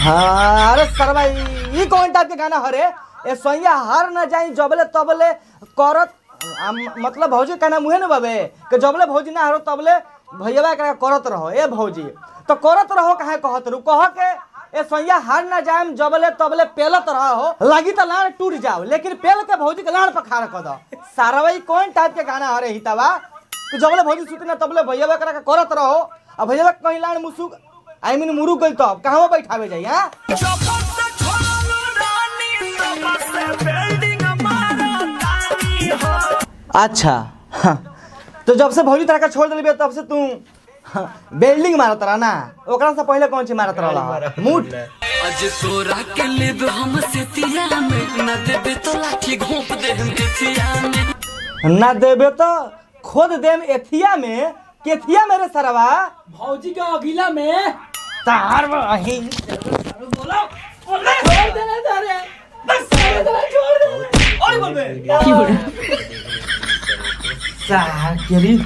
हाँ अरे सरवा ये कौन टाइप के गाना हरे ए सैया हार न जाई जबले तबले करत मतलब भौजी का नाम मुहे न बाबे कि जबले भौजी ना हारो तबले भैया का करत रहो ए भौजी तो करत रहो काहे कहत रू कह के ए सैया हार न जाए जबले तबले पेलत रहो लगी तो लाड़ टूट जाओ लेकिन पेल के भौजी के लाड़ पखाड़ कर दो सारा कौन टाइप के गाना हरे हितवा कि जबले भौजी सुती ना तबले भैया का करत रहो अब भैया कहीं लाड़ मुसुक आई मीन मुरुक गई तो कहाँ बैठावे जाई हां अच्छा हाँ। तो जब से भौजी तरह का छोड़ दिली तब से तू बिल्डिंग मारत रहा ना ओकरा से पहले कौन चीज मारत रहा मुठ आज तोरा के लेब हम सेतिया में न देबे तो लाठी घोंप दे हम एथिया में ना देबे तो खोद देम एथिया में केथिया मेरे सरवा भौजी का अगिला में तार वही बोलो छोड़ देना तारे बस छोड़ दे और बोल बे केरी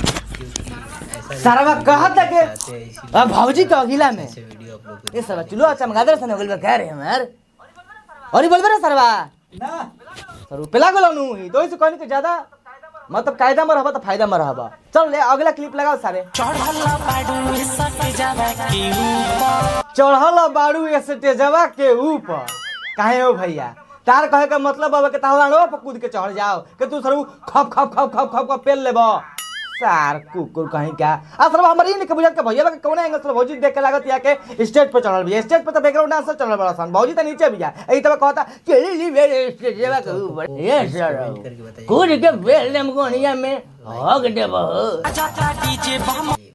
सरवा कहत है कि भौजी का अगिला में ये सरवा चलो अच्छा मगादर सने बोलबे कह रहे हम यार और बोलबे रे सरवा ना सर पेला गेलो नु तो इसे कहने के ज्यादा मतलब कायदा में रहबा तो फायदा में रहबा चल ले अगला क्लिप लगाओ सारे चढ़ल बाड़ू स्टेजवा के ऊपर काहे हो भैया तार कहे का मतलब अब के तालानो पर कूद के चढ़ जाओ कि तू सर खप खप खप खप खप खप पेल लेबो सार कुकुर कहीं क्या आ सर हमर ई नहीं बुझत के भैया के कौन एंगल से भौजी देख के लागत या के स्टेज पर चढ़ल भी स्टेज पर तो बैकग्राउंड डांसर चढ़ल बड़ा सन भौजी तो नीचे भी जा एई तब कहता केली मेरे स्टेजवा के ऊपर ये सर कूद के बेल लेम कोनिया में हग देबो डीजे